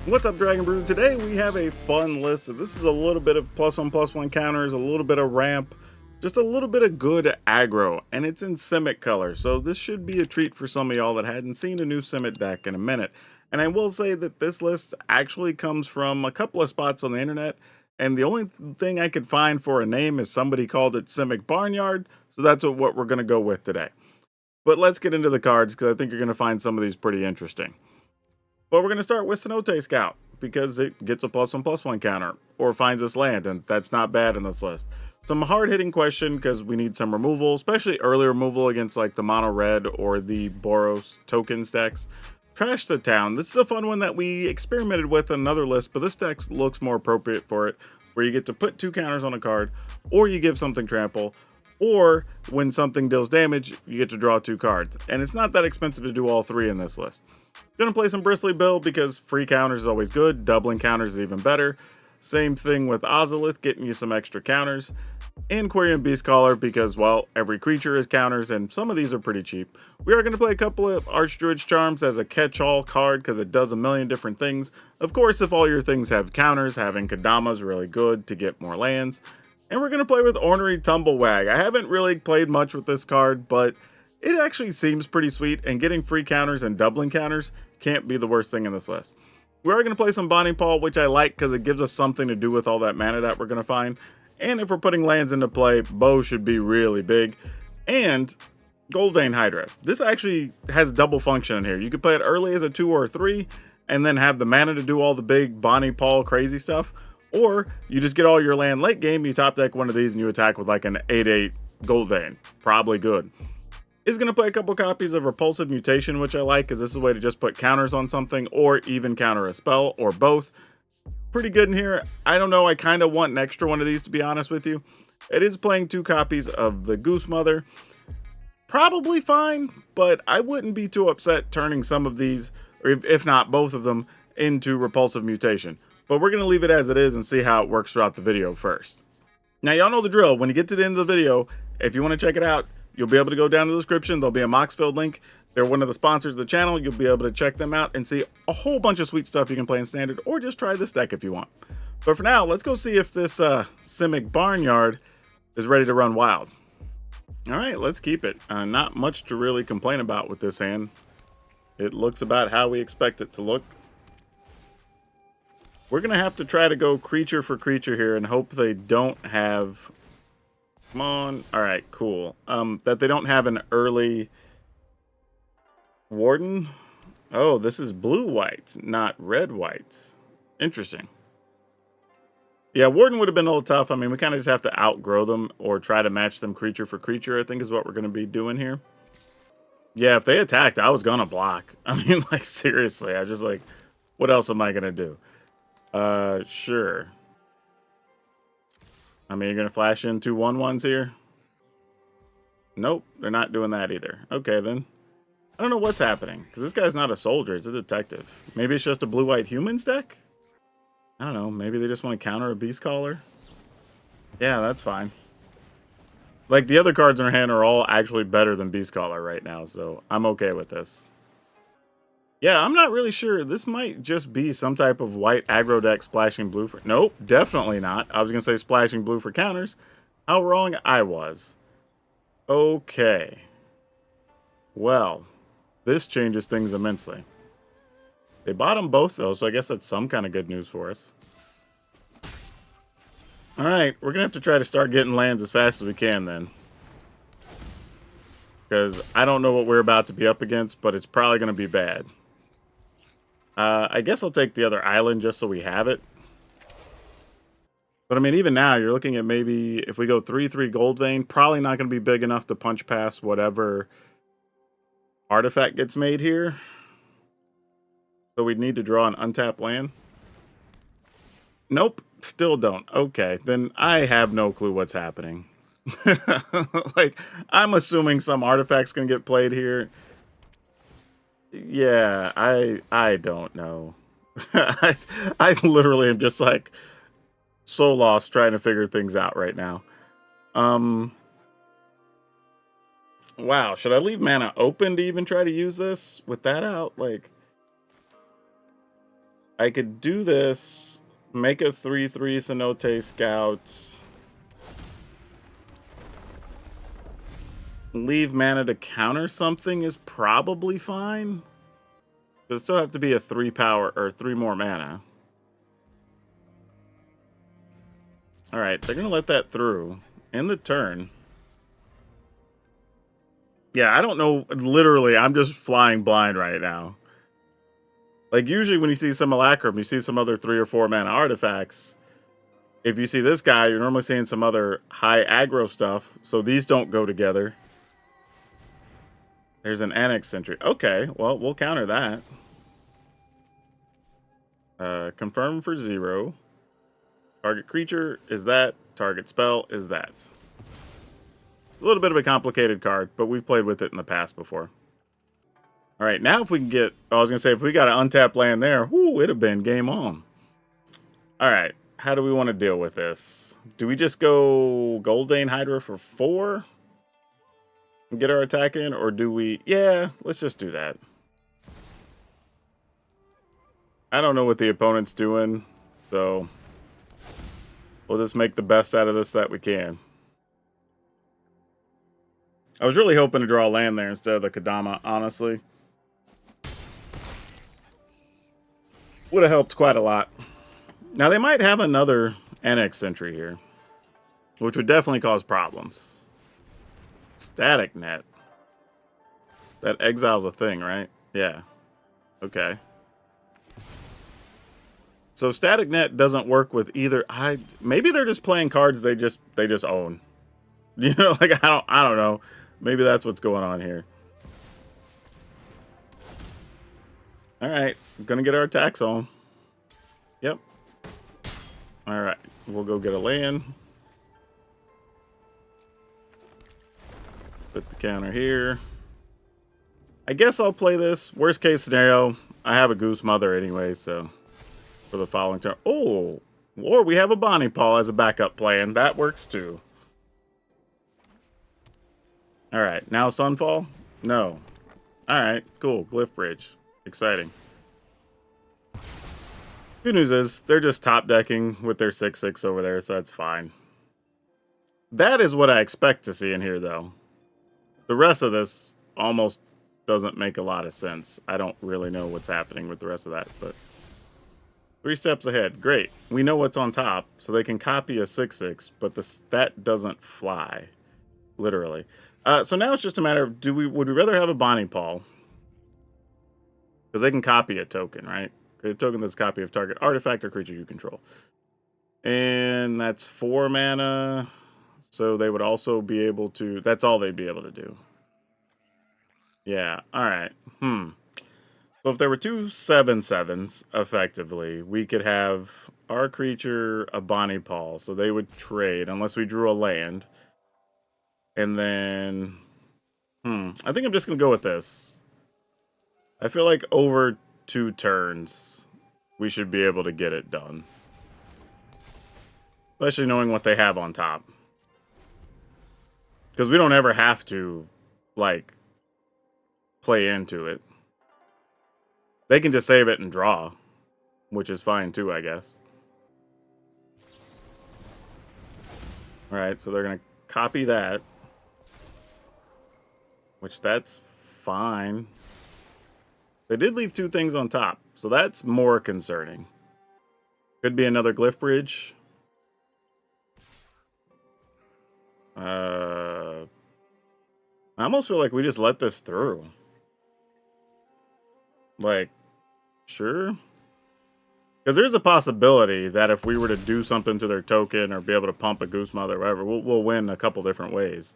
What's up, Dragon Brew? Today we have a fun list. This is a little bit of +1/+1 counters, a little bit of ramp, just a little bit of good aggro, and it's in Simic color. So this should be a treat for some of y'all that hadn't seen a new Simic deck in a minute. And I will say that this list actually comes from a couple of spots on the internet, and the only thing I could find for a name is somebody called it Simic Barnyard, so that's what we're going to go with today. But let's get into the cards because I think you're going to find some of these pretty interesting. But we're going to start with Cenote Scout, because it gets a +1/+1 counter, or finds us land, and that's not bad in this list. Some hard-hitting question, because we need some removal, especially early removal against like the Mono Red or the Boros token decks. Trash the Town. This is a fun one that we experimented with in another list, but this deck looks more appropriate for it, where you get to put 2 counters on a card, or you give something trample, or when something deals damage, you get to draw 2 cards. And it's not that expensive to do all 3 in this list. Gonna play some Bristly Bill because free counters is always good, doubling counters is even better. Same thing with Ozolith, getting you some extra counters. And Quirion Beastcaller because, well, every creature is counters, and some of these are pretty cheap. We are going to play a couple of Archdruid's Charms as a catch-all card because it does a million different things. Of course, if all your things have counters, having Kadama is really good to get more lands. And we're going to play with Ornery Tumblewag. I haven't really played much with this card, but it actually seems pretty sweet, and getting free counters and doubling counters can't be the worst thing in this list. We are going to play some Bonnie Paw, which I like because it gives us something to do with all that mana that we're going to find. And if we're putting lands into play, Bow should be really big. And Goldvein Hydra. This actually has double function in here. You could play it early as a 2 or a 3, and then have the mana to do all the big Bonnie Paw crazy stuff. Or you just get all your land late game, you top deck one of these, and you attack with like an 8/8 Goldvein. Probably good. Is going to play a couple copies of Repulsive Mutation, which I like, because this is a way to just put counters on something, or even counter a spell, or both. Pretty good in here. I don't know, I kind of want an extra one of these, to be honest with you. It is playing 2 copies of the Goose Mother. Probably fine, but I wouldn't be too upset turning some of these, or if not both of them, into Repulsive Mutation. But we're going to leave it as it is and see how it works throughout the video first. Now, y'all know the drill. When you get to the end of the video, if you want to check it out, you'll be able to go down to the description. There'll be a Moxfield link. They're one of the sponsors of the channel. You'll be able to check them out and see a whole bunch of sweet stuff you can play in Standard, or just try this deck if you want. But for now, let's go see if this Simic Barnyard is ready to run wild. All right, let's keep it. Not much to really complain about with this hand. It looks about how we expect it to look. We're going to have to try to go creature for creature here and hope they don't have... Come on. All right, cool. That they don't have an early Warden. Oh, this is blue-white, not red-white. Interesting. Yeah, Warden would have been a little tough. I mean, we kind of just have to outgrow them or try to match them creature for creature, I think is what we're going to be doing here. Yeah, if they attacked, I was going to block. I mean, like, seriously. I was just like, what else am I going to do? Sure. I mean, you're going to flash in 2 1/1s here? Nope, they're not doing that either. Okay, then. I don't know what's happening, because this guy's not a soldier, it's a detective. Maybe it's just a blue-white humans deck? I don't know, maybe they just want to counter a beast caller? Yeah, that's fine. Like, the other cards in our hand are all actually better than beast caller right now, so I'm okay with this. Yeah, I'm not really sure. This might just be some type of white aggro deck splashing blue for... Nope, definitely not. I was going to say splashing blue for counters. How wrong I was. Okay. Well, this changes things immensely. They bought them both, though, so I guess that's some kind of good news for us. Alright, we're going to have to try to start getting lands as fast as we can, then. Because I don't know what we're about to be up against, but it's probably going to be bad. I guess I'll take the other island just so we have it. But I mean, even now, you're looking at maybe if we go 3/3 Goldvein, probably not going to be big enough to punch past whatever artifact gets made here. So we'd need to draw an untapped land. Nope, still don't. Okay, then I have no clue what's happening. Like, I'm assuming some artifact's going to get played here. Yeah, I don't know. I literally am just like so lost trying to figure things out right now. Wow, should I leave mana open to even try to use this with that out? Like, I could do this, make a 3/3 Cenote Scout, leave mana to counter something is probably fine. But it still have to be a 3 power or 3 more mana. Alright, they're gonna let that through. In the turn. Yeah, I don't know. Literally, I'm just flying blind right now. Like, usually when you see Simulacrum, you see some other 3 or 4 mana artifacts. If you see this guy, you're normally seeing some other high aggro stuff. So these don't go together. There's an Annex Sentry. Okay, well, we'll counter that. Confirm for 0. Target creature is that. Target spell is that. A little bit of a complicated card, but we've played with it in the past before. All right, now if we can get... I was going to say, if we got an untapped land there, whoo, it'd have been game on. All right, how do we want to deal with this? Do we just go Goldvein Hydra for 4? And get our attack in? Or do we... Yeah, let's just do that. I don't know what the opponent's doing, so... We'll just make the best out of this that we can. I was really hoping to draw a land there instead of the Kodama, honestly. Would have helped quite a lot. Now, they might have another Annex Sentry here, which would definitely cause problems. Static Net. That exile's a thing, right? Yeah. Okay. So Static Net doesn't work with either. Maybe they're just playing cards they just own. You know, like I don't know. Maybe that's what's going on here. All right, I'm gonna get our attacks on. Yep. All right, we'll go get a land. Put the counter here. I guess I'll play this. Worst case scenario, I have a Goose Mother anyway, so for the following turn. Oh, or we have a Bonnie Paw as a backup plan. That works too. All right, now Sunfall? No. All right, cool. Glyph Bridge. Exciting. Good news is they're just top decking with their 6/6 over there, so that's fine. That is what I expect to see in here, though. The rest of this almost doesn't make a lot of sense. I don't really know what's happening with the rest of that, but 3 steps ahead. Great. We know what's on top, so they can copy a 6/6, but that doesn't fly, literally. So now it's just a matter of would we rather have a Bonnie Paw? Because they can copy a token, right? Create a token that's a copy of target artifact or creature you control. And that's 4 mana. So they would also be able to... That's all they'd be able to do. Yeah, alright. So if there were 2 7/7s, effectively, we could have our creature a Bonnie Paw. So they would trade unless we drew a land. And then... I think I'm just going to go with this. I feel like over 2 turns, we should be able to get it done. Especially knowing what they have on top. Because we don't ever have to, like, play into it. They can just save it and draw. Which is fine too, I guess. Alright, so they're going to copy that. Which, that's fine. They did leave 2 things on top, so that's more concerning. Could be another Glyph Bridge. I almost feel like we just let this through. Like, sure. Because there's a possibility that if we were to do something to their token or be able to pump a Goose Mother or whatever, we'll win a couple different ways.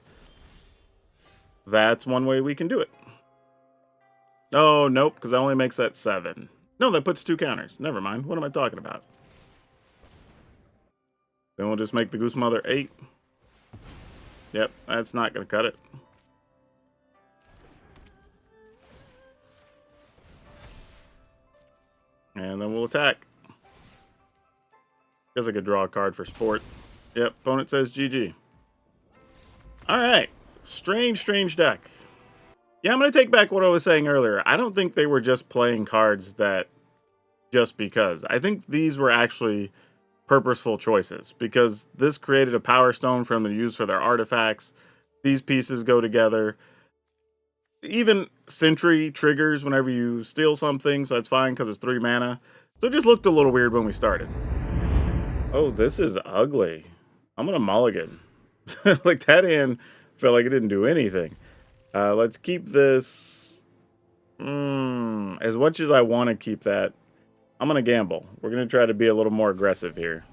That's one way we can do it. Oh, nope, because that only makes that 7. No, that puts 2 counters. Never mind. What am I talking about? Then we'll just make the Goose Mother 8. Yep, that's not going to cut it. And then we'll attack. Guess I could draw a card for sport. Yep, opponent says GG. Alright. Strange deck. Yeah, I'm going to take back what I was saying earlier. I don't think they were just playing cards that just because. I think these were actually purposeful choices because this created a power stone for them to use for their artifacts. These pieces go together. Even Sentry triggers whenever you steal something, so it's fine because it's 3 mana. So it just looked a little weird when we started. Oh, this is ugly. I'm gonna mulligan. Like, that hand felt like it didn't do anything. Let's keep this. As much as I want to keep that, I'm gonna gamble. We're gonna try to be a little more aggressive here.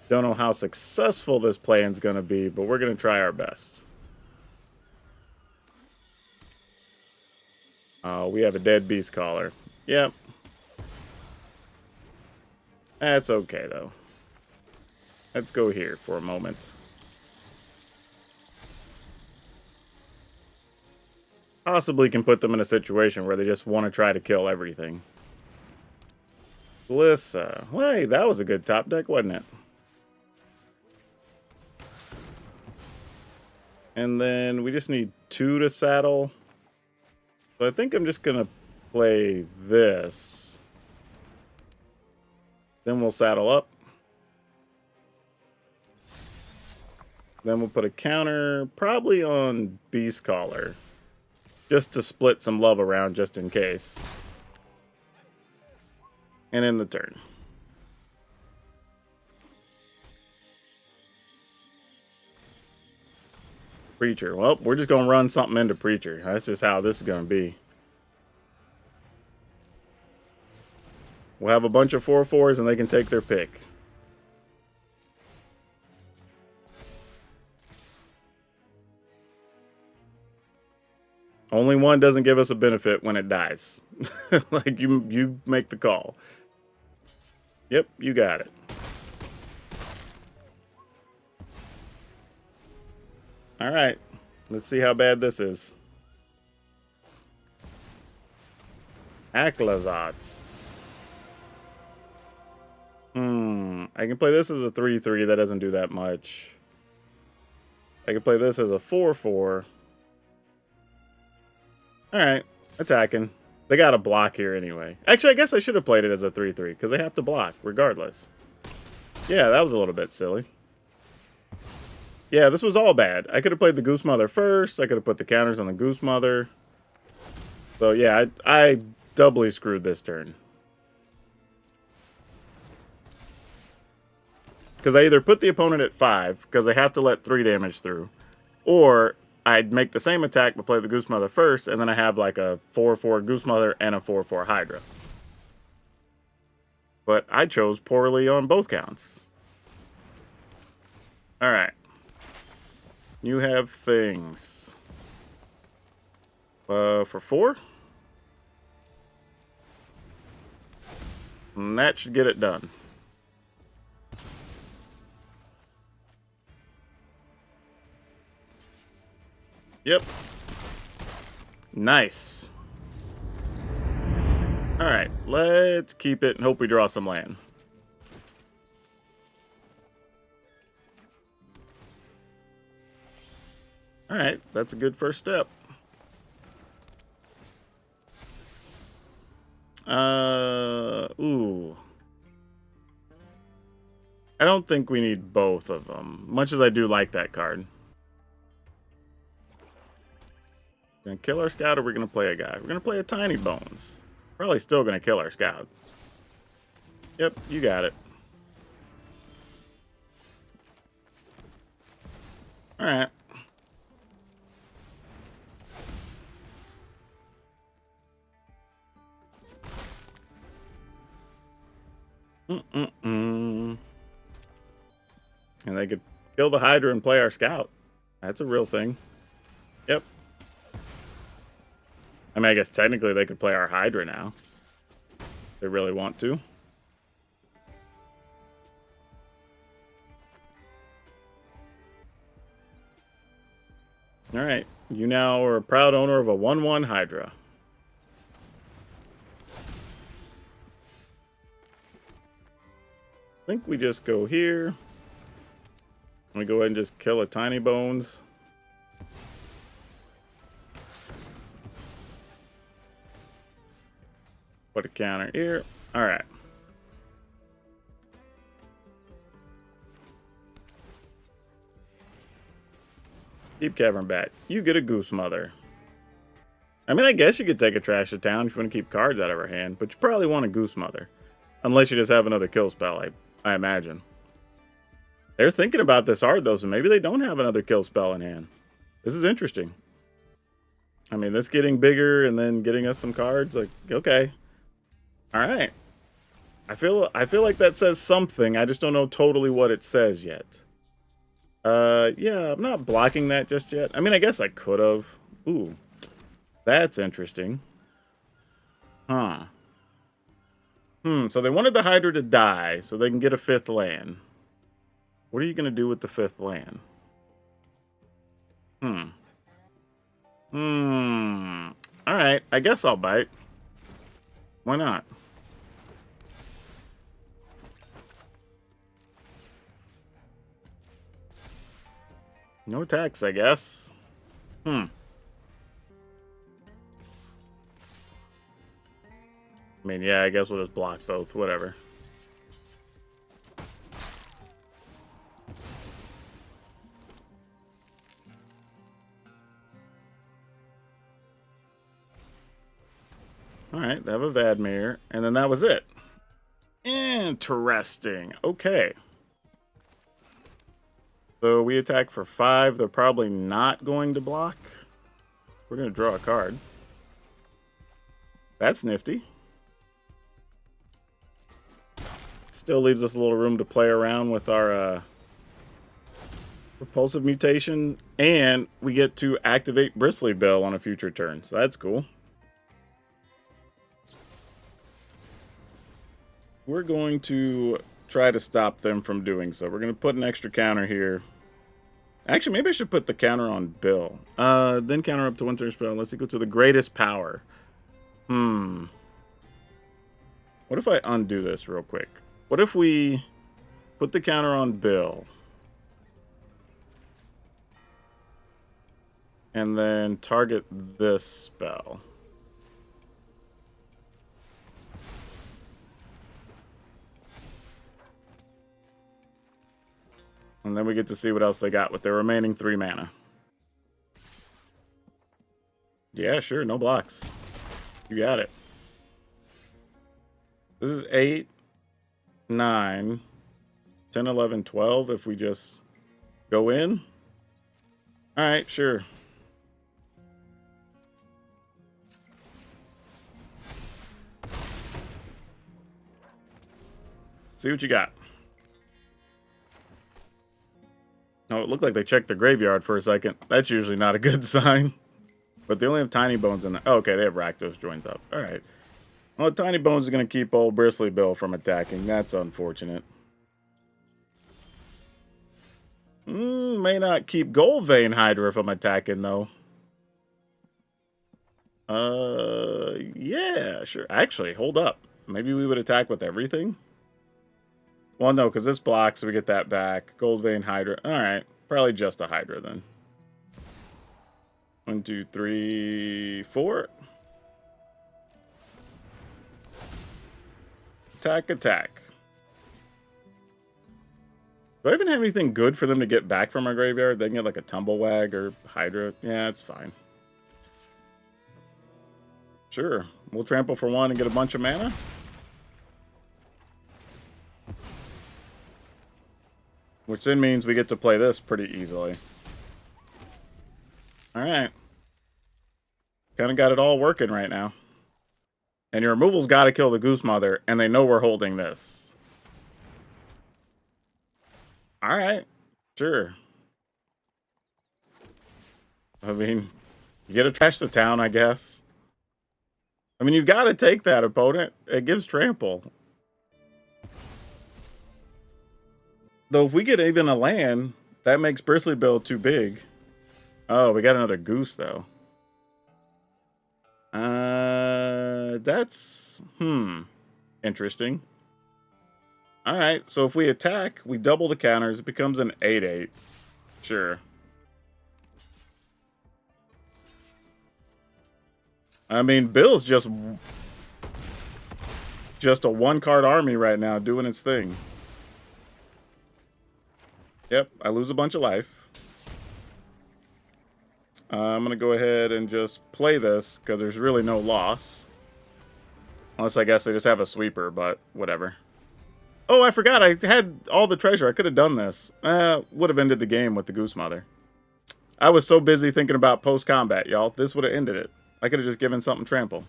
Don't know how successful this plan's gonna be, but we're gonna try our best. We have a dead beast caller. Yep. That's okay, though. Let's go here for a moment. Possibly can put them in a situation where they just want to try to kill everything. Glissa. Wait, that was a good top deck, wasn't it? And then we just need 2 to saddle. So I think I'm just going to play this. Then we'll saddle up. Then we'll put a counter, probably on Beast Caller. Just to split some love around, just in case. And end the turn. Preacher. Well, we're just going to run something into Preacher. That's just how this is going to be. We'll have a bunch of 4/4s and they can take their pick. Only one doesn't give us a benefit when it dies. Like, you make the call. Yep, you got it. All right, let's see how bad this is. Aclazotz. I can play this as a 3/3. That doesn't do that much. I can play this as a 4/4. All right, attacking. They got a block here anyway. Actually, I guess I should have played it as a 3/3 because they have to block regardless. Yeah, that was a little bit silly. Yeah, this was all bad. I could have played the Goose Mother first. I could have put the counters on the Goose Mother. So yeah, I doubly screwed this turn. Because I either put the opponent at 5, because they have to let 3 damage through, or I'd make the same attack but play the Goose Mother first, and then I have like a 4/4 Goose Mother and a 4/4 Hydra. But I chose poorly on both counts. Alright. You have things. For 4? And that should get it done. Yep. Nice. Alright, let's keep it and hope we draw some land. Alright, that's a good first step. Ooh. I don't think we need both of them, much as I do like that card. Gonna kill our scout or we're gonna play a guy? We're gonna play a Tiny Bones. Probably still gonna kill our scout. Yep, you got it. Alright. And they could kill the Hydra and play our scout. That's a real thing. Yep. I mean, I guess technically they could play our Hydra now. If they really want to. Alright. You now are a proud owner of a 1/1 Hydra. I think we just go here. We go ahead and just kill a Tiny Bones. Put a counter here. All right. Keep Cavern back. You get a Goose Mother. I mean, I guess you could take a Trash to Town if you want to keep cards out of her hand, but you probably want a Goose Mother. Unless you just have another kill spell, I imagine. They're thinking about this hard, though, so maybe they don't have another kill spell in hand. This is interesting. I mean, this getting bigger and then getting us some cards, like, okay. Alright. I feel like that says something. I just don't know totally what it says yet. Yeah, I'm not blocking that just yet. I mean, I guess I could have. Ooh. That's interesting. Huh. So they wanted the Hydra to die so they can get a 5th land. What are you going to do with the 5th land? Alright, I guess I'll bite. Why not? No attacks, I guess. I mean, yeah, I guess we'll just block both. Whatever. Alright, they have a Vadmir. And then that was it. Interesting. Okay. So we attack for 5. They're probably not going to block. We're going to draw a card. That's nifty. Still leaves us a little room to play around with our Repulsive Mutation. And we get to activate Bristly Bill on a future turn. So that's cool. We're going to try to stop them from doing so. We're going to put an extra counter here. Actually, maybe I should put the counter on Bill. Then counter up to 1 turn spell. Let's equal to the greatest power. What if I undo this real quick? What if we put the counter on Bill? And then target this spell. And then we get to see what else they got with their remaining 3 mana. Yeah, sure, no blocks. You got it. This is 8, 9, 10, 11, 12 if we just go in. Alright, sure. See what you got. Oh, it looked like they checked the graveyard for a second. That's usually not a good sign. But they only have Tiny Bones in there. Oh, okay, they have Rakdos joins up. Alright. Well, Tiny Bones is going to keep old Bristly Bill from attacking. That's unfortunate. May not keep Goldvein Hydra from attacking, though. Yeah, sure. Actually, hold up. Maybe we would attack with everything? Well, no, because this blocks, so we get that back. Goldvein Hydra. Alright, probably just a Hydra, then. 1, 2, 3, 4. Attack, attack. Do I even have anything good for them to get back from our graveyard? They can get like a Tumblewag or Hydra. Yeah, it's fine. Sure. We'll trample for 1 and get a bunch of mana. Which then means we get to play this pretty easily. Alright. Kind of got it all working right now. And your removal's got to kill the Goose Mother, and they know we're holding this. Alright. Sure. I mean, you get to trash the town, I guess. I mean, you've got to take that, opponent. It gives trample. Though if we get even a land, that makes Bristly Bill too big. Oh, we got another Goose, though. That's... Interesting. Alright, so if we attack, we double the counters. It becomes an 8/8. Sure. I mean, Bill's just... just a 1-card army right now doing its thing. Yep, I lose a bunch of life. I'm going to go ahead and just play this because there's really no loss. Unless I guess they just have a sweeper, but whatever. Oh, I forgot. I had all the treasure. I could have done this. Would have ended the game with the Goose Mother. I was so busy thinking about post-combat, y'all. This would have ended it. I could have just given something trample.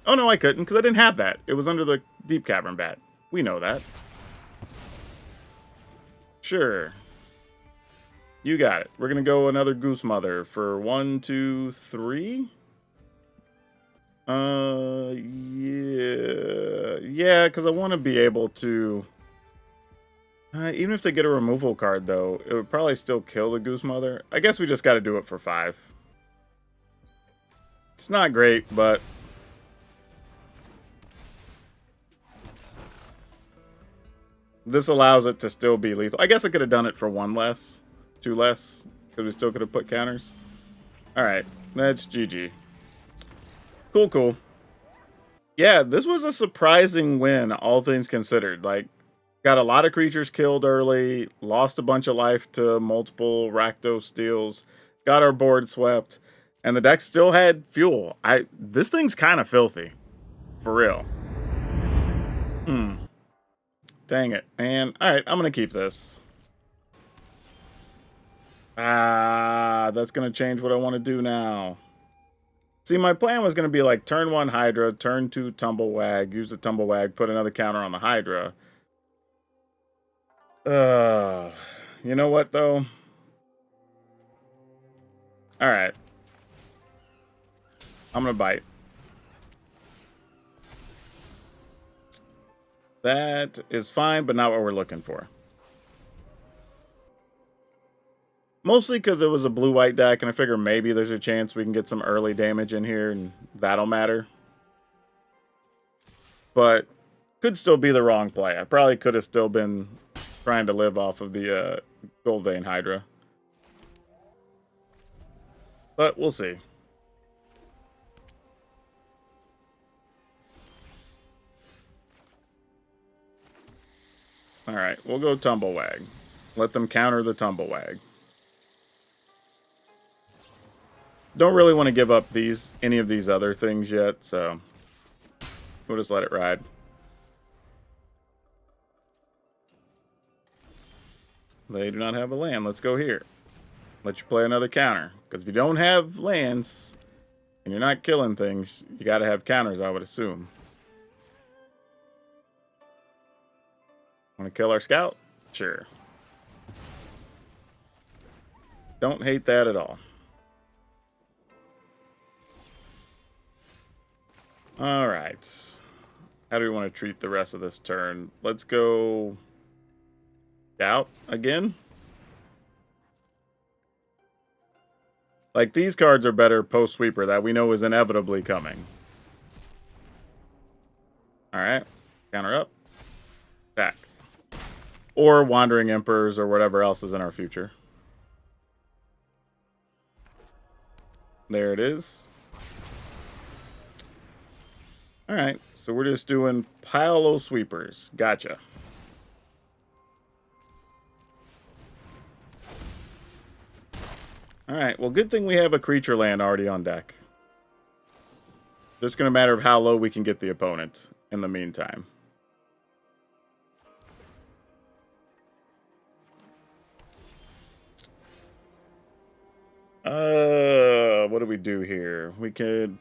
Oh, no, I couldn't, because I didn't have that. It was under the Deep Cavern Bat. We know that. Sure. You got it. We're going to go another Goose Mother for 1, 2, 3. Yeah. Yeah, because I want to be able to... even if they get a removal card, though, it would probably still kill the Goose Mother. I guess we just got to do it for 5. It's not great, but... this allows it to still be lethal. I guess I could have done it for 1 less. 2 less. Because we still could have put counters. Alright, that's GG. Cool, cool. Yeah, this was a surprising win, all things considered. Like, got a lot of creatures killed early, lost a bunch of life to multiple Rakdos steals, got our board swept, and the deck still had fuel. This thing's kind of filthy. For real. Dang it, man. Alright, I'm going to keep this. That's going to change what I want to do now. See, my plan was going to be like turn 1 Hydra, turn 2 Tumblewag, use the Tumblewag, put another counter on the Hydra. You know what, though? Alright. I'm going to bite. That is fine, but not what we're looking for. Mostly because it was a blue-white deck, and I figure maybe there's a chance we can get some early damage in here, and that'll matter. But could still be the wrong play. I probably could have still been trying to live off of the Gold Vein Hydra. But we'll see. Alright, we'll go Tumblewag. Let them counter the Tumblewag. Don't really want to give up any of these other things yet, so we'll just let it ride. They do not have a land. Let's go here. Let you play another counter. Because if you don't have lands and you're not killing things, you got to have counters, I would assume. Want to kill our scout? Sure. Don't hate that at all. Alright. How do we want to treat the rest of this turn? Let's go... Scout again? Like, these cards are better post-sweeper that we know is inevitably coming. Alright. Counter up. Attack. Or Wandering Emperors or whatever else is in our future. There it is. Alright, so we're just doing pile o' sweepers. Gotcha. Alright, well, good thing we have a creature land already on deck. Just gonna matter of how low we can get the opponent in the meantime. What do we do here? We can't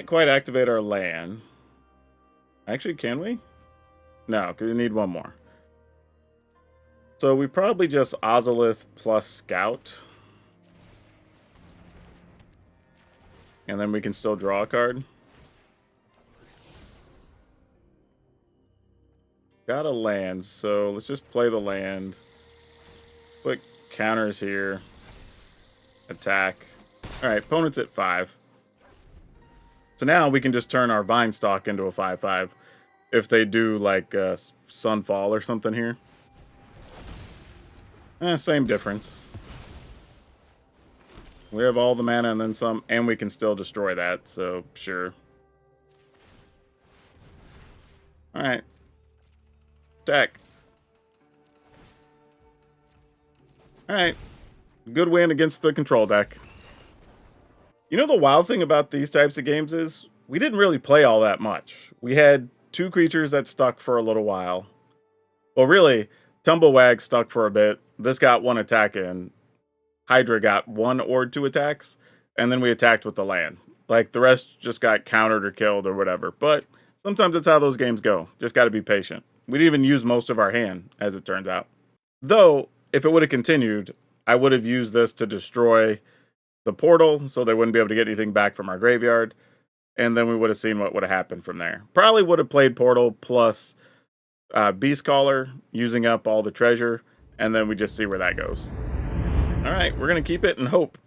quite activate our land. Actually, can we? No, because we need one more. So we probably just Ozolith plus Scout. And then we can still draw a card. Got a land, so let's just play the land. Put counters here. Attack. Alright, opponent's at 5. So now we can just turn our Vine Stalk into a 5/5 if they do like Sunfall or something here. Same difference. We have all the mana and then some, and we can still destroy that, so sure. Alright. Attack. Alright. Good win against the control deck. You know the wild thing about these types of games is we didn't really play all that much. We had 2 creatures that stuck for a little while. Well, really, Tumblewag stuck for a bit. This got 1 attack in. Hydra got 1 or 2 attacks. And then we attacked with the land. Like, the rest just got countered or killed or whatever. But sometimes that's how those games go. Just got to be patient. We didn't even use most of our hand, as it turns out. Though, if it would have continued, I would have used this to destroy the portal so they wouldn't be able to get anything back from our graveyard. And then we would have seen what would have happened from there. Probably would have played portal plus Beast Caller, using up all the treasure. And then we just see where that goes. All right, we're going to keep it and hope.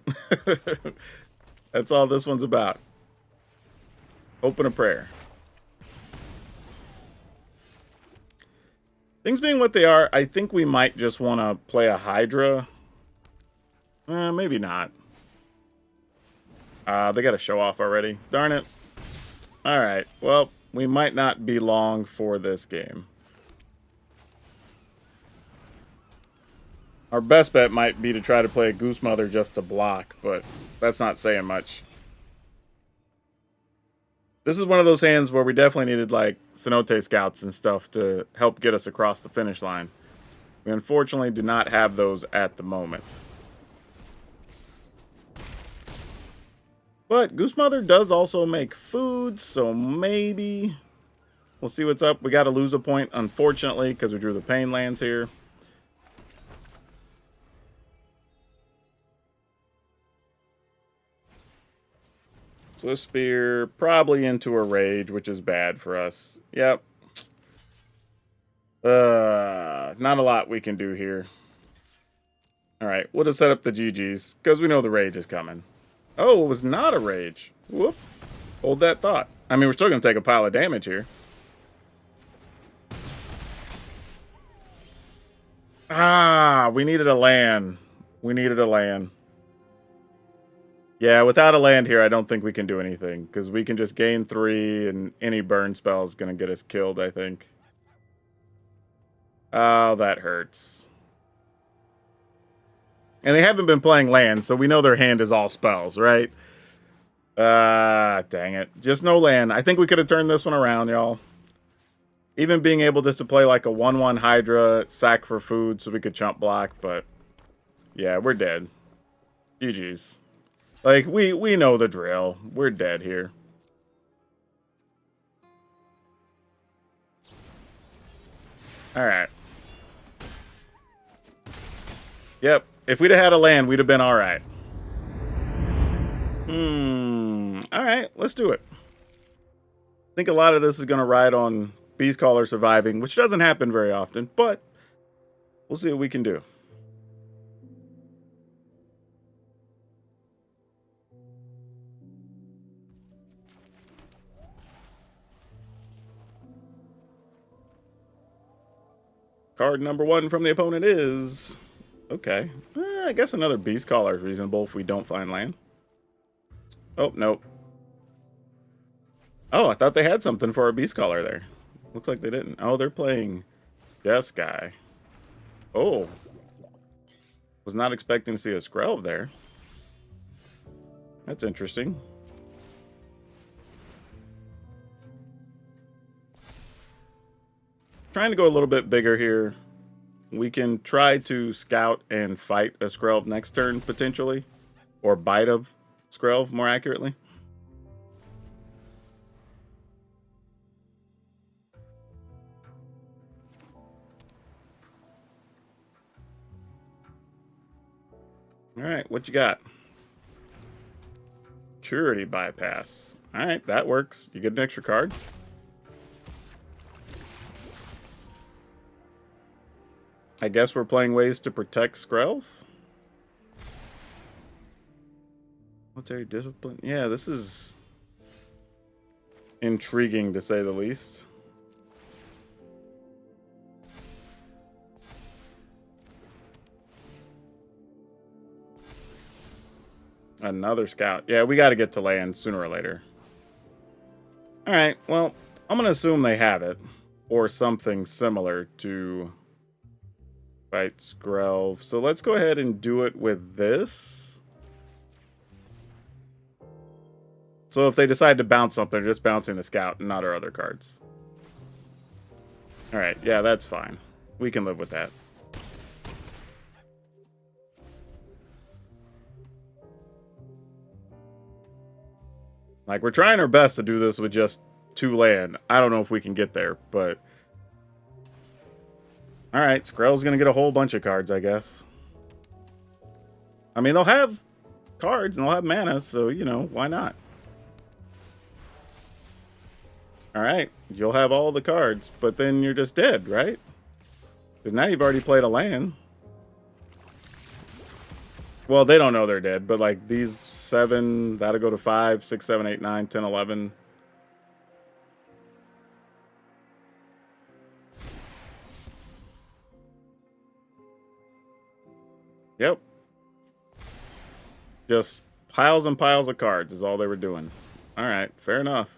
That's all this one's about. Hope and a prayer. Things being what they are, I think we might just want to play a Hydra. Maybe not. They got to show off already. Darn it. Alright, well, we might not be long for this game. Our best bet might be to try to play a Goose Mother just to block, but that's not saying much. This is one of those hands where we definitely needed, like, Cenote Scouts and stuff to help get us across the finish line. We unfortunately do not have those at the moment. But Goose Mother does also make food, so maybe we'll see what's up. We got to lose a point, unfortunately, because we drew the Pain lands here. Swift Spear, probably into a Rage, which is bad for us. Yep. Not a lot we can do here. Alright, we'll just set up the GGs, because we know the Rage is coming. Oh, it was not a Rage. Whoop. Hold that thought. I mean, we're still going to take a pile of damage here. Ah, we needed a land. We needed a land. Yeah, without a land here, I don't think we can do anything. Because we can just gain 3, and any burn spell is going to get us killed, I think. Oh, that hurts. And they haven't been playing land, so we know their hand is all spells, right? Dang it. Just no land. I think we could have turned this one around, y'all. Even being able just to play like a 1-1 Hydra, sack for food so we could chump block, but yeah, we're dead. GG's. Like, we know the drill. We're dead here. Alright. Yep. If we'd have had a land, we'd have been alright. Alright, let's do it. I think a lot of this is going to ride on Beast Caller surviving, which doesn't happen very often, but we'll see what we can do. Card number 1 from the opponent is... Okay. I guess another Beast Caller is reasonable if we don't find land. Oh, nope. Oh, I thought they had something for a Beast Caller there. Looks like they didn't. Oh, they're playing Jeskai. Oh. Was not expecting to see a Skrelv there. That's interesting. Trying to go a little bit bigger here. We can try to scout and fight a Skrelv next turn, potentially. Or bite a Skrelv, more accurately. Alright, what you got? Security bypass. Alright, that works. You get an extra card. I guess we're playing ways to protect Skrelv. Military discipline. Yeah, this is intriguing to say the least. Another scout. Yeah, we got to get to land sooner or later. All right, well, I'm going to assume they have it. or something similar to fight Skrelv. So let's go ahead and do it with this. So if they decide to bounce something, they're just bouncing the scout and not our other cards. Alright, yeah, that's fine. We can live with that. Like, we're trying our best to do this with just 2 land. I don't know if we can get there, but... Alright, Skrell's gonna get a whole bunch of cards, I guess. I mean, they'll have cards and they'll have mana, so, you know, why not? Alright, you'll have all the cards, but then you're just dead, right? Because now you've already played a land. Well, they don't know they're dead, but like these 7, that'll go to 5, 6, 7, 8, 9, 10, 11. Yep. Just piles and piles of cards is all they were doing. Alright, fair enough.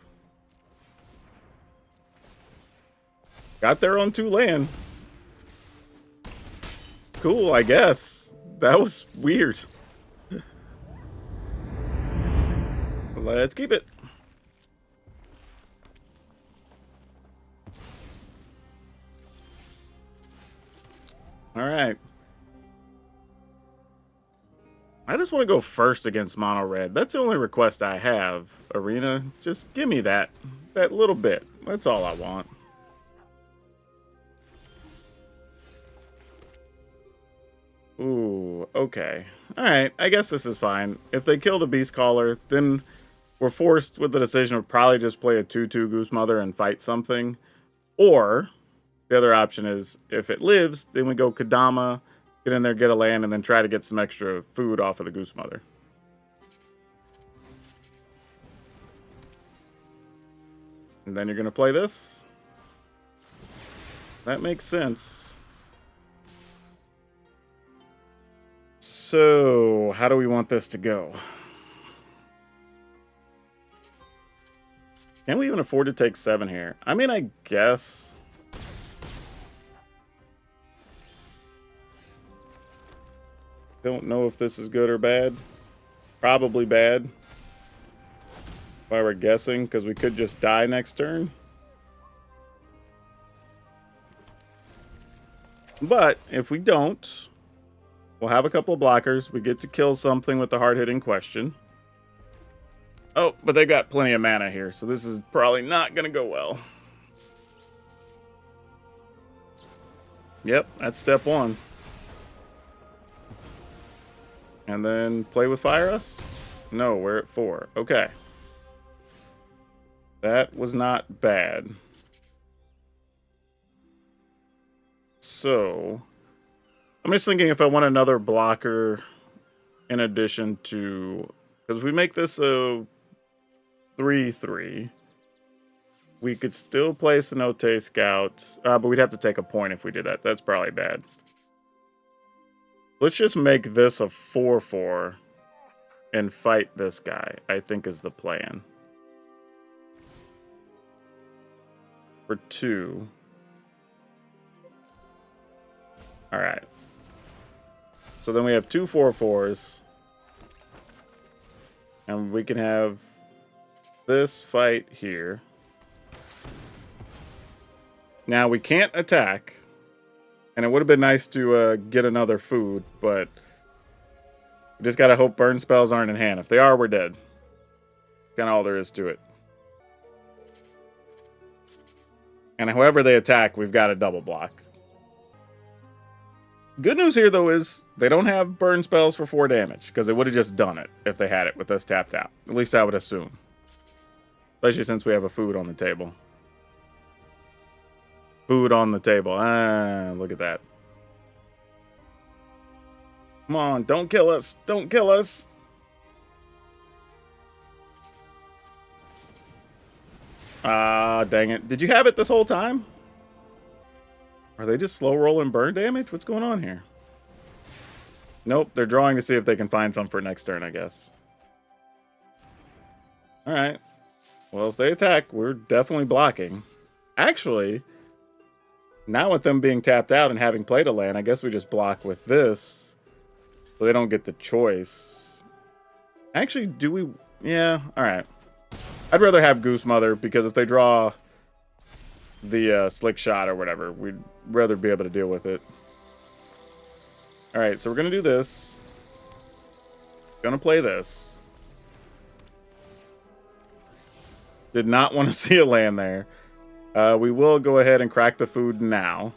Got their own 2 land. Cool, I guess. That was weird. Let's keep it. Alright. I just want to go first against mono red. That's the only request I have. Arena, just give me that little bit. That's all I want. Ooh, okay. Alright, I guess this is fine. If they kill the Beast Caller, then we're forced with the decision of probably just play a 2/2 Goose Mother and fight something. Or, the other option is, if it lives, then we go Kadama, get in there, get a land, and then try to get some extra food off of the Goose Mother. And then you're going to play this. That makes sense. So, how do we want this to go? Can we even afford to take 7 here? I mean, I guess. Don't know if this is good or bad. Probably bad. If I were guessing, because we could just die next turn. But, if we don't... We'll have a couple of blockers. We get to kill something with the hard-hitting question. Oh, but they got plenty of mana here, so this is probably not going to go well. Yep, that's step 1. And then play with Fire Us? No, we're at 4. Okay. That was not bad. So... I'm just thinking if I want another blocker in addition to... Because if we make this a 3/3, we could still play Cenote Scout, but we'd have to take a point if we did that. That's probably bad. Let's just make this a 4/4 and fight this guy, I think is the plan. For 2. Alright. So then we have 2 4/4s. And we can have this fight here. Now we can't attack. And it would have been nice to get another food, but we just gotta hope burn spells aren't in hand. If they are, we're dead. Kind of all there is to it. And however they attack, we've got a double block. Good news here, though, is they don't have burn spells for 4 damage, because they would have just done it if they had it with us tapped out. At least I would assume. Especially since we have a food on the table. Food on the table. Ah, look at that. Come on, don't kill us. Don't kill us. Ah, dang it. Did you have it this whole time? Are they just slow rolling burn damage? What's going on here? Nope, they're drawing to see if they can find some for next turn, I guess. Alright. Well, if they attack, we're definitely blocking. Actually, Now with them being tapped out and having played a land, I guess we just block with this. So they don't get the choice. Actually, do we... Yeah, alright. I'd rather have Goose Mother, because if they draw the Slick Shot or whatever, we'd rather be able to deal with it. Alright, so we're going to do this. Gonna play this. Did not want to see a land there. We will go ahead and crack the food now.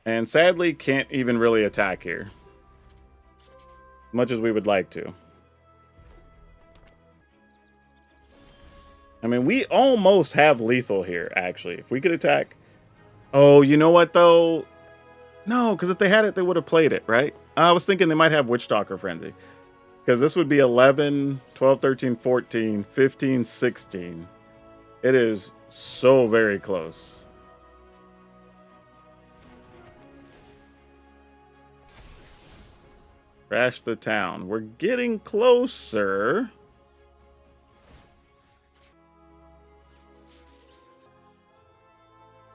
And sadly, can't even really attack here. Much as we would like to. I mean, we almost have lethal here, actually. If we could attack... Oh, you know what, though? No, because if they had it, they would have played it, right? I was thinking they might have Witchtalker Frenzy. Because this would be 11, 12, 13, 14, 15, 16. It is so very close. Crash the town. We're getting closer.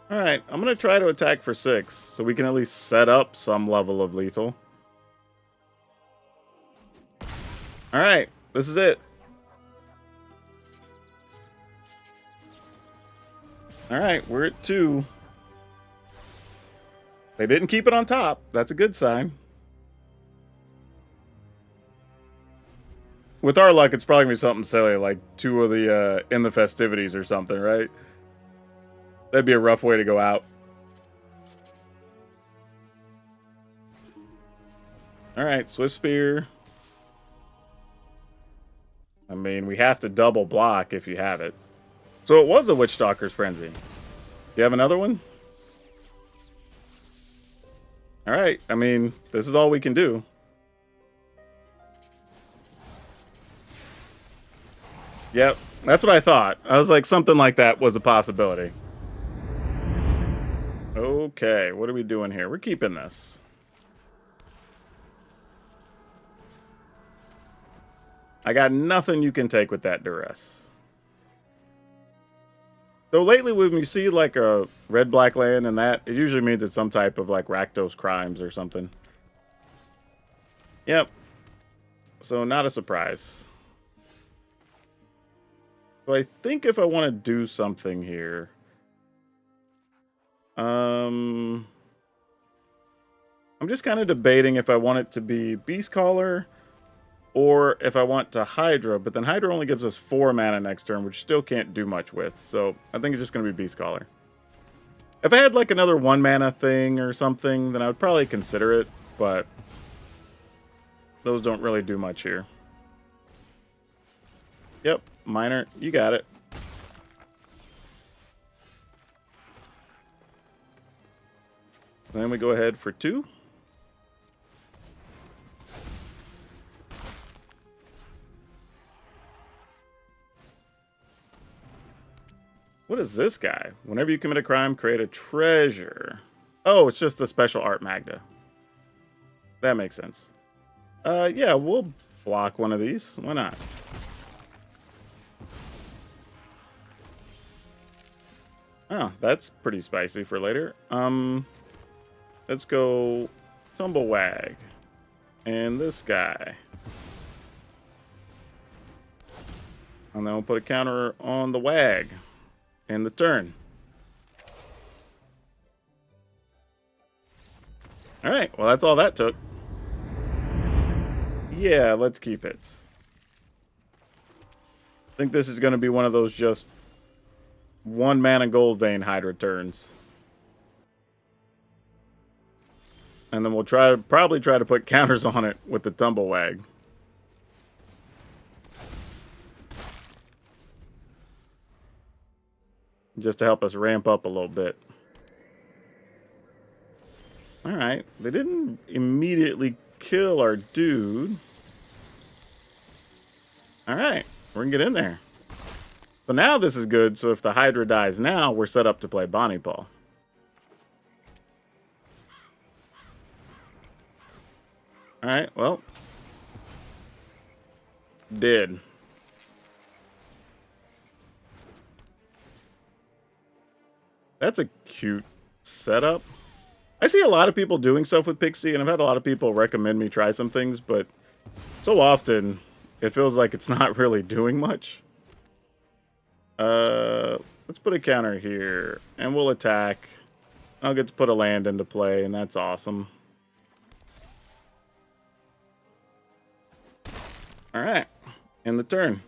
Alright, I'm going to try to attack for 6, so we can at least set up some level of lethal. Alright, this is it. Alright, we're at 2. They didn't keep it on top. That's a good sign. With our luck, it's probably going to be something silly, like 2 of the in the festivities or something, right? That'd be a rough way to go out. Alright, Swift Spear. I mean, we have to double block if you have it. So it was a Witchstalker's Frenzy. Do you have another one? Alright, I mean, this is all we can do. Yep, that's what I thought. I was like, something like that was a possibility. Okay, what are we doing here? We're keeping this. I got nothing you can take with that duress. So lately when you see like a red-black land and that, it usually means it's some type of like Rakdos Crimes or something. Yep. So not a surprise. So I think if I want to do something here... I'm just kind of debating if I want it to be Beastcaller or if I want to Hydra, but then Hydra only gives us 4 mana next turn, which still can't do much with, so I think it's just going to be Beastcaller. If I had like another 1 mana thing or something, then I would probably consider it, but those don't really do much here. Yep, Miner, you got it. Then we go ahead for 2. What is this guy? Whenever you commit a crime, create a treasure. Oh, it's just the special art Magda. That makes sense. Yeah, we'll block one of these. Why not? Oh, that's pretty spicy for later. Let's go Tumblewag. And this guy. And then we'll put a counter on the Wag. And the turn. Alright, well that's all that took. Yeah, let's keep it. I think this is going to be one of those just 1 mana Gold Vein Hydra turns. And then we'll probably try to put counters on it with the Tumblewag. Just to help us ramp up a little bit. Alright, they didn't immediately kill our dude. Alright, we're gonna get in there. So now this is good, so if the Hydra dies now, we're set up to play Bonnie Paw. Alright, well. Dead. That's a cute setup. I see a lot of people doing stuff with Pixie, and I've had a lot of people recommend me try some things, but so often it feels like it's not really doing much. Let's put a counter here, and we'll attack. I'll get to put a land into play, and that's awesome. Alright, end the turn.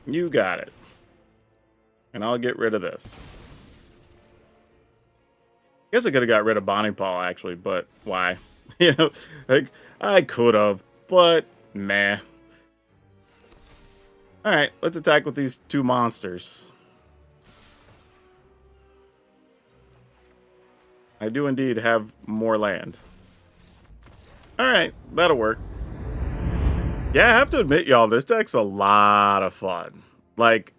You got it. And I'll get rid of this. I guess I could have got rid of Bonnie Paul, actually, but why? You know, like, I could have, but meh. Alright, let's attack with these two monsters. I do indeed have more land. Alright, that'll work. Yeah, I have to admit, y'all, this deck's a lot of fun. Like,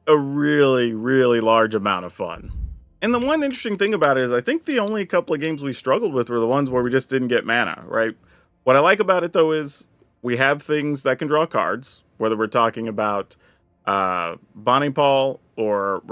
a really, really large amount of fun. And the one interesting thing about it is I think the only couple of games we struggled with were the ones where we just didn't get mana, right? What I like about it, though, is we have things that can draw cards, whether we're talking about Bonnie Paul or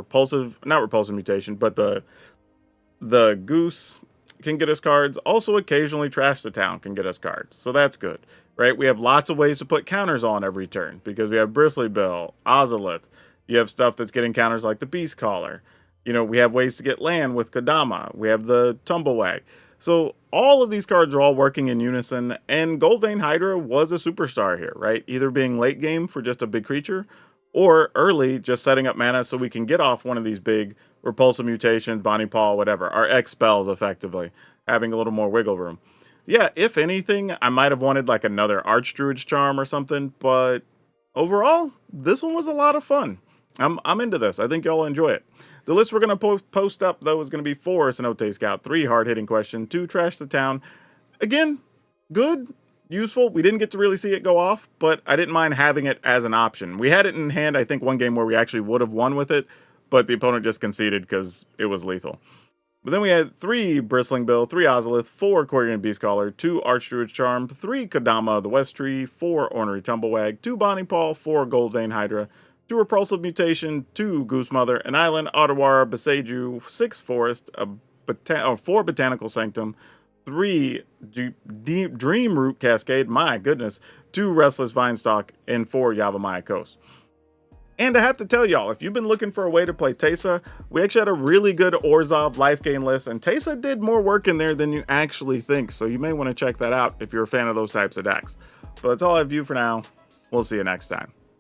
not repulsive mutation, but the Goose can get us cards. Also, occasionally Trash the Town can get us cards, so that's good, right? We have lots of ways to put counters on every turn because we have Bristly Bill, Ozolith. You have stuff that's getting counters like the Beast Caller. You know, we have ways to get land with Kodama. We have the Tumblewag. So all of these cards are all working in unison, and Goldvein Hydra was a superstar here, right? Either being late game for just a big creature, or early just setting up mana so we can get off one of these big repulsive mutations, Bonnie Paul, whatever. Our X spells, effectively, having a little more wiggle room. Yeah, if anything, I might have wanted like another Archdruid's Charm or something, but overall, this one was a lot of fun. I'm into this. I think y'all enjoy it. The list we're going to post up, though, is going to be 4 Cenote Scout, 3 Hard-Hitting Question, 2 Trash the Town. Again, good, useful. We didn't get to really see it go off, but I didn't mind having it as an option. We had it in hand, I think, one game where we actually would have won with it, but the opponent just conceded because it was lethal. But then we had 3 Bristling Bill, 3 Ozolith, 4 Quirion Beastcaller, 2 Archdruid's Charm, 3 Kodama the West Tree, 4 Ornery Tumblewag, 2 Bonnie Paul, 4 Goldvein Hydra, 2 Repulsive Mutation, 2 Goose Mother, an Island, Ottawara, Beseju, 6 Forest, 4 Botanical Sanctum, 3 Dream Root Cascade, my goodness, 2 Restless Vinestalk, and 4 Yavimaya Coast. And I have to tell y'all, if you've been looking for a way to play Teysa, we actually had a really good Orzhov life gain list, and Teysa did more work in there than you actually think, so you may want to check that out if you're a fan of those types of decks. But that's all I have for you for now. We'll see you next time.